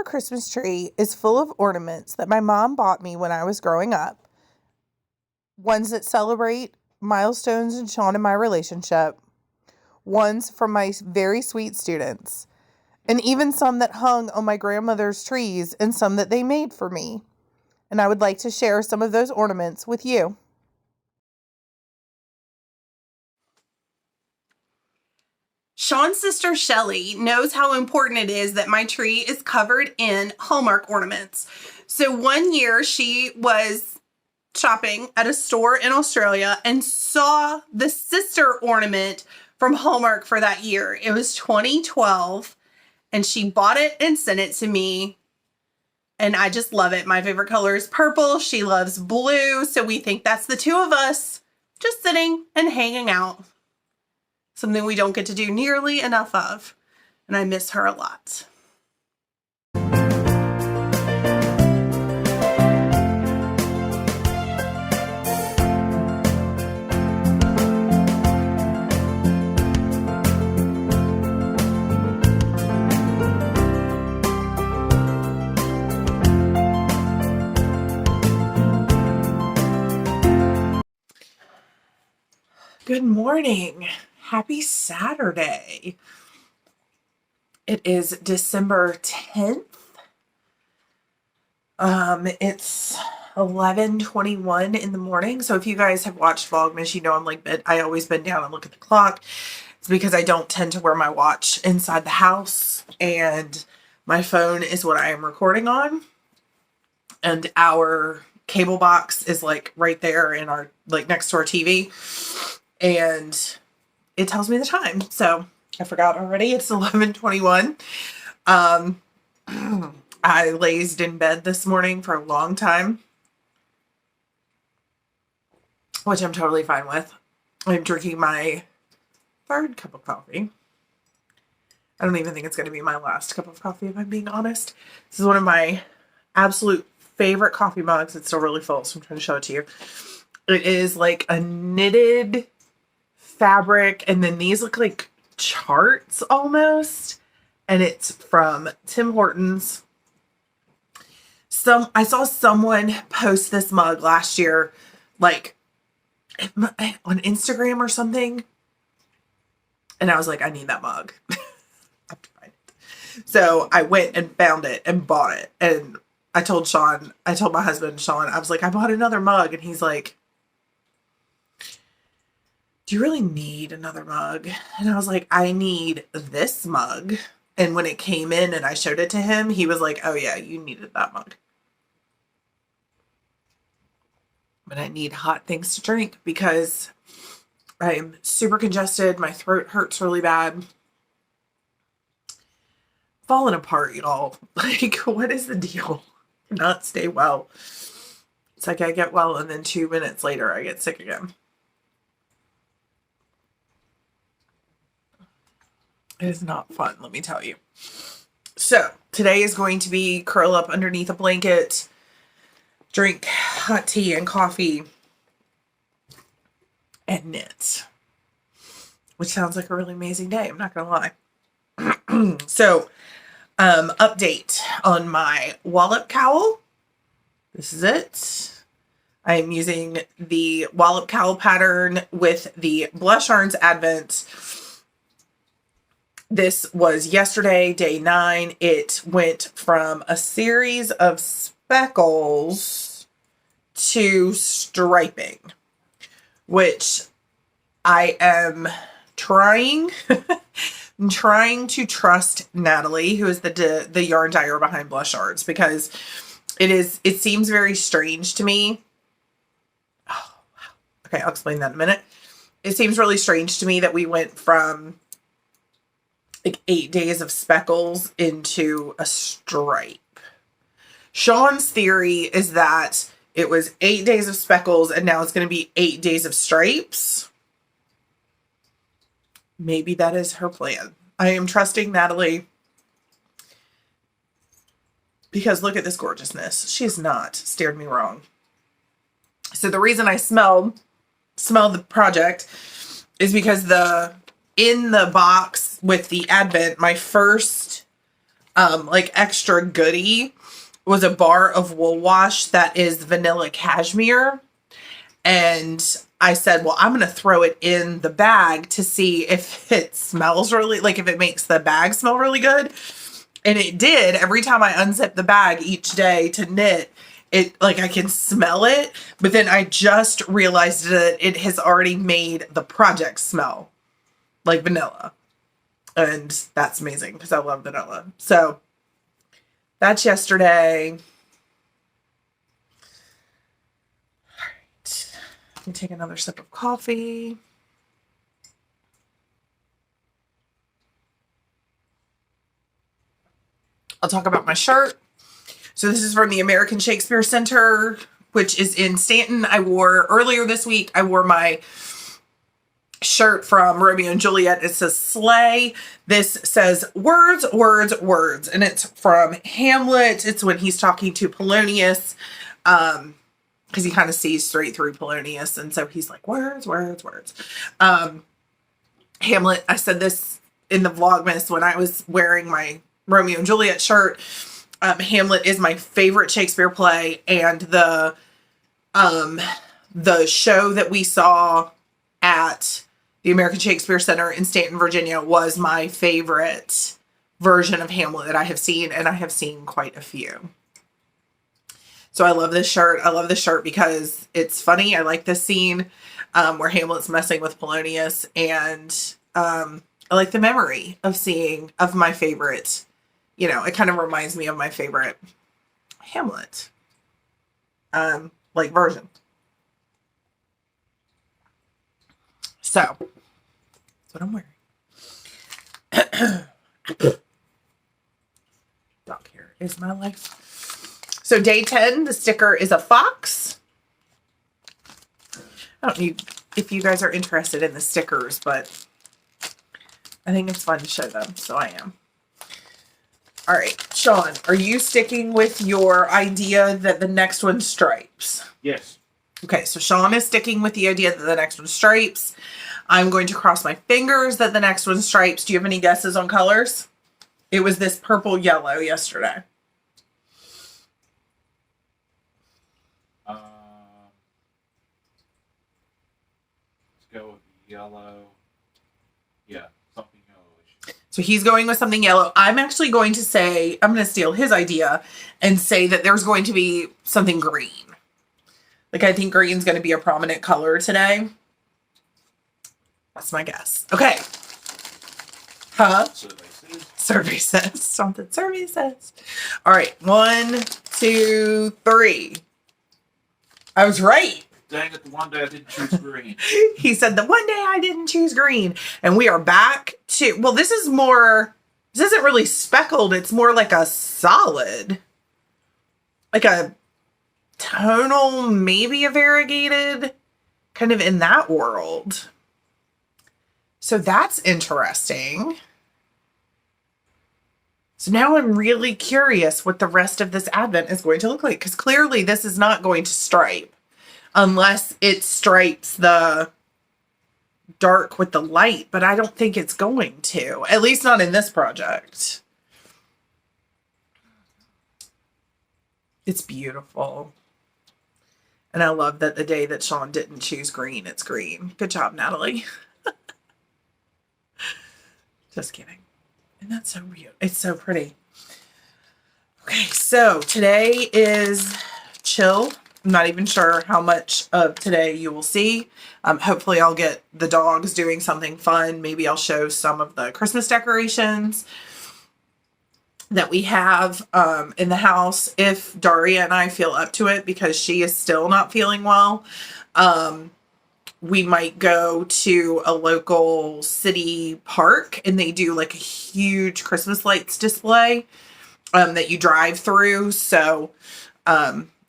Christmas tree is full of ornaments that my mom bought me when I was growing up. Ones that celebrate milestones in Sean and my relationship. Ones from my very sweet students. And even some that hung on my grandmother's trees and some that they made for me. And I would like to share some of those ornaments with you. Sean's sister Shelly knows how important it is that my tree is covered in Hallmark ornaments. So one year she was shopping at a store in Australia and saw the sister ornament from Hallmark for that year. It was 2012 and she bought it and sent it to me. And I just love it. My favorite color is purple. She loves blue. So we think that's the two of us just sitting and hanging out. Something we don't get to do nearly enough of. And I miss her a lot. Good morning. Happy Saturday. It is December 10th. It's 11:21 in the morning. So if you guys have watched Vlogmas, you know I'm like, I always bend down and look at the clock. It's because I don't tend to wear my watch inside the house, and my phone is what I am recording on. And our cable box is like right there in our, like next to our TV. And it tells me the time. So I forgot already. It's 11:21. I lazed in bed this morning for a long time, which I'm totally fine with. I'm drinking my third cup of coffee. I don't even think it's going to be my last cup of coffee, if I'm being honest. This is one of my absolute favorite coffee mugs. It's still really full, so I'm trying to show it to you. It is like a knitted fabric, and then these look like charts almost, and it's from Tim Hortons. I saw someone post this mug last year, like on Instagram or something, and I was like, I need that mug. I have to find it. So I went and found it and bought it, and I told my husband Sean, I was like, I bought another mug, and he's like, do you really need another mug? And I was like, I need this mug. And when it came in and I showed it to him, he was like, oh yeah, you needed that mug. But I need hot things to drink because I'm super congested. My throat hurts really bad. Falling apart, y'all. Like, what is the deal? Not stay well. It's like I get well and then 2 minutes later I get sick again. It is not fun, let me tell you. So today is going to be curl up underneath a blanket, drink hot tea and coffee, and knit, which sounds like a really amazing day. I'm not gonna lie. So, update on my wallop cowl. This is it. I am using the wallop cowl pattern with the Blush Arms Advent. This was yesterday, day 9. It went from a series of speckles to striping, which I am trying to trust Natalie, who is the yarn dyer behind Blush Arts, because it seems very strange to me. Oh, wow. Okay, I'll explain that in a minute. It seems really strange to me that we went from like 8 days of speckles into a stripe. Sean's theory is that it was 8 days of speckles and now it's going to be 8 days of stripes. Maybe that is her plan. I am trusting Natalie because look at this gorgeousness. She has not steered me wrong. So the reason I smelled the project is because in the box with the Advent, my first like extra goodie was a bar of wool wash that is vanilla cashmere. And I said, well, I'm going to throw it in the bag to see if it smells really, like if it makes the bag smell really good. And it did. Every time I unzip the bag each day to knit, it, like, I can smell it. But then I just realized that it has already made the project smell like vanilla. And that's amazing because I love vanilla. So that's yesterday. All right. Let me take another sip of coffee. I'll talk about my shirt. So this is from the American Shakespeare Center, which is in Stanton. Earlier this week, I wore my shirt from Romeo and Juliet. It says slay. This says words, words, words. And it's from Hamlet. It's when he's talking to Polonius, because he kind of sees straight through Polonius. And so he's like, words, words, words. Hamlet, I said this in the Vlogmas when I was wearing my Romeo and Juliet shirt. Hamlet is my favorite Shakespeare play, and the show that we saw at the American Shakespeare Center in Stanton, Virginia was my favorite version of Hamlet that I have seen, and I have seen quite a few. So I love this shirt. I love this shirt because it's funny. I like this scene where Hamlet's messing with Polonius, and I like the memory of my favorite. You know, it kind of reminds me of my favorite Hamlet, like version. So that's what I'm wearing. Dog hair is my life. So day 10, the sticker is a fox. I don't know if you guys are interested in the stickers, but I think it's fun to show them, so I am. All right, Sean, are you sticking with your idea that the next one stripes? Yes. Okay, so Sean is sticking with the idea that the next one stripes. I'm going to cross my fingers that the next one stripes. Do you have any guesses on colors? It was this purple yellow yesterday. Let's go with yellow. Yeah, something yellowish. So he's going with something yellow. I'm actually going to say, I'm going to steal his idea and say that there's going to be something green. Like, I think green's going to be a prominent color today. That's my guess. Okay. Huh? Survey says. Something survey says. All right. 1, 2, 3. I was right. Dang it, the one day I didn't choose green. He said the one day I didn't choose green. And we are back to, well, this isn't really speckled. It's more like a solid. Like a tonal, maybe a variegated, kind of in that world. So that's interesting. So now I'm really curious what the rest of this advent is going to look like, because clearly this is not going to stripe unless it stripes the dark with the light, but I don't think it's going to, at least not in this project. It's beautiful. And I love that the day that Sean didn't choose green, it's green. Good job, Natalie. Just kidding. And that's so real. It's so pretty. Okay, so today is chill. I'm not even sure how much of today you will see. Hopefully I'll get the dogs doing something fun. Maybe I'll show some of the Christmas decorations that we have in the house if Daria and I feel up to it, because she is still not feeling well. We might go to a local city park and they do like a huge Christmas lights display that you drive through. So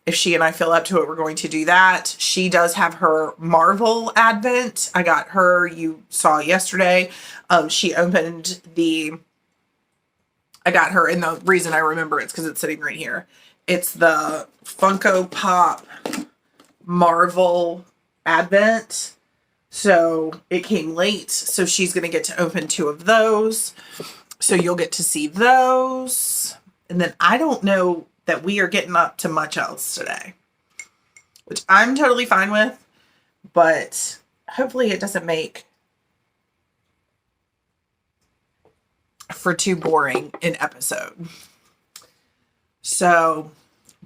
if she and I feel up to it, we're going to do that. She does have her Marvel Advent. I got her, you saw yesterday. She opened I got her, and the reason I remember it's because it's sitting right here. It's the Funko Pop Marvel Advent. So it came late. So she's going to get to open 2 of those. So you'll get to see those. And then I don't know that we are getting up to much else today, which I'm totally fine with, but hopefully it doesn't make for too boring an episode. So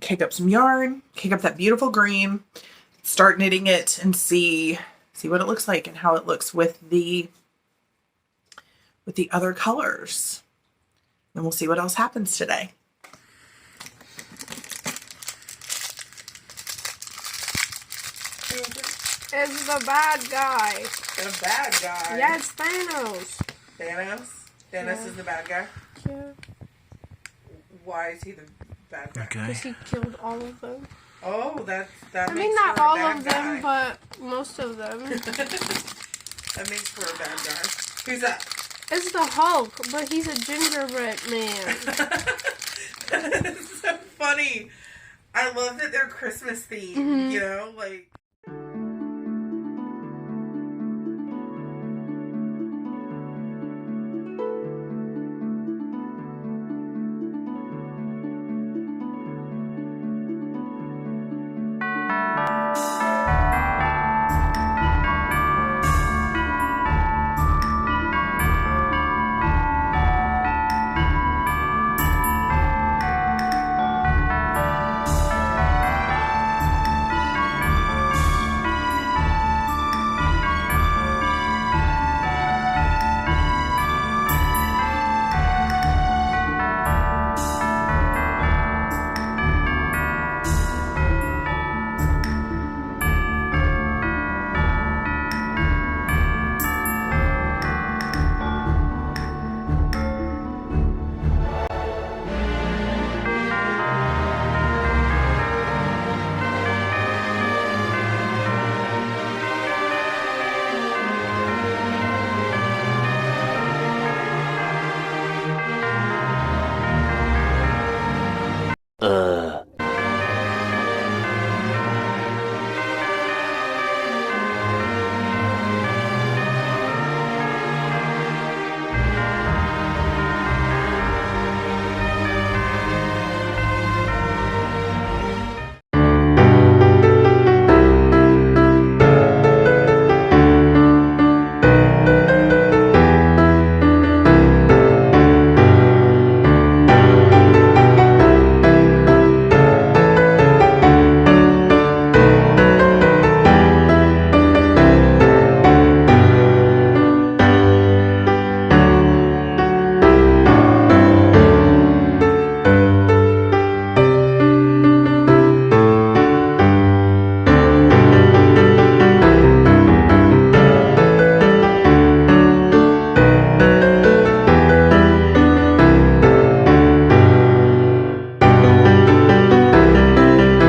kick up some yarn, kick up that beautiful green, start knitting it and see what it looks like and how it looks with the other colors. And we'll see what else happens today. It's the bad guy. The bad guy. Yes, Thanos. Thanos? Thanos Yeah. is the bad guy? Yeah. Why is he the bad guy? Okay. Because he killed all of them. Oh, that I makes mean, not for a all bad of them, guy. but most of them. That makes for a bad guy. Who's that? It's the Hulk, but he's a gingerbread man. It's so funny. I love that they're Christmas themed, Mhm. you know? Like,